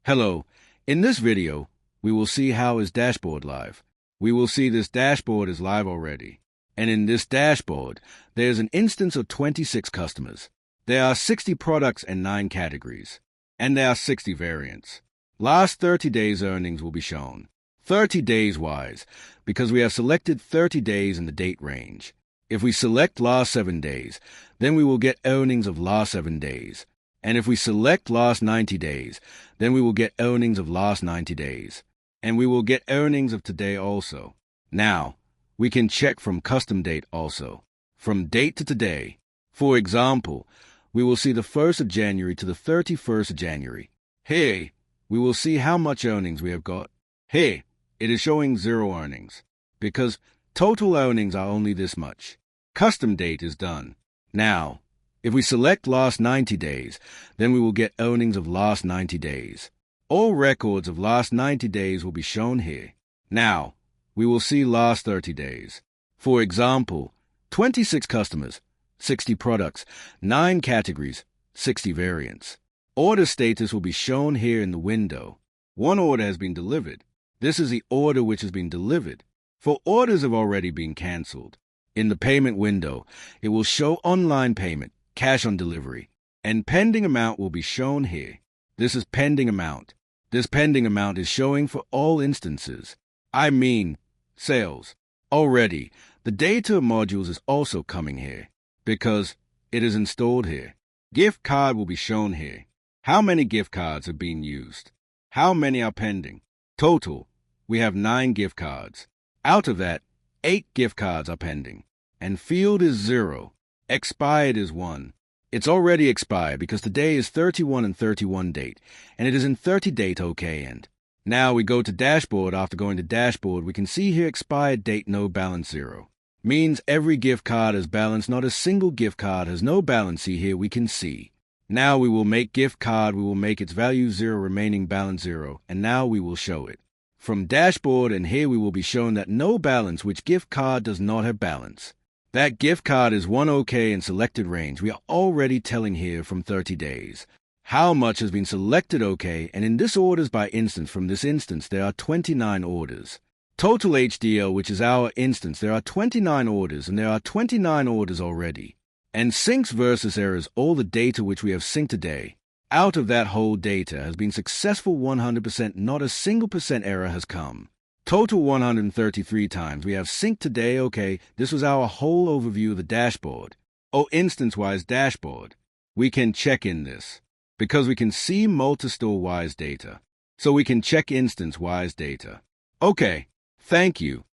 Hello. In this video, we will see how is dashboard live. We will see this dashboard is live already. And in this dashboard, there's an instance of 26 customers. There are 60 products and 9 categories. And there are 60 variants. Last 30 days earnings will be shown. 30 days wise, because we have selected 30 days in the date range. If we select last 7 days, then we will get earnings of last 7 days. And if we select last 90 days, then we will get earnings of last 90 days. And we will get earnings of today also. Now, we can check from custom date also. From date to today. For example, we will see the 1st of January to the 31st of January. Here, we will see how much earnings we have got. Here, it is showing 0 earnings. Because total earnings are only this much. Custom date is done. Now, if we select last 90 days, then we will get earnings of last 90 days. All records of last 90 days will be shown here. Now, we will see last 30 days. For example, 26 customers, 60 products, 9 categories, 60 variants. Order status will be shown here in the window. One order has been delivered. This is the order which has been delivered. For orders have already been cancelled. In the payment window, it will show online payment, cash on delivery, and pending amount will be shown here. This is pending amount. This pending amount is showing for all instances. I mean, sales. Already, the data modules is also coming here, because it is installed here. Gift card will be shown here. How many gift cards are being used? How many are pending? Total, we have 9 gift cards. Out of that, 8 gift cards are pending. And field is 0. Expired is 1. It's already expired because today is 31 and 31 date, and it is in 30 date OK end. Now we go to dashboard. After going to dashboard, we can see here expired date no balance 0. Means every gift card has balance, not a single gift card has no balance. See here we can see. Now we will make gift card, we will make its value 0, remaining balance 0, and now we will show it. From dashboard, and here we will be shown that no balance, which gift card does not have balance. That gift card is 1 OK in selected range. We are already telling here from 30 days. How much has been selected OK, and in this orders by instance, from this instance, there are 29 orders. Total HDL, which is our instance, there are 29 orders, and there are 29 orders already. And syncs versus errors, all the data which we have synced today. Out of that whole data has been successful 100%, not a single % error has come. Total 133 times we have synced today. Okay, this was our whole overview of the dashboard. Oh, instance-wise dashboard. We can check in this because we can see multi-store-wise data. So we can check instance-wise data. Okay, thank you.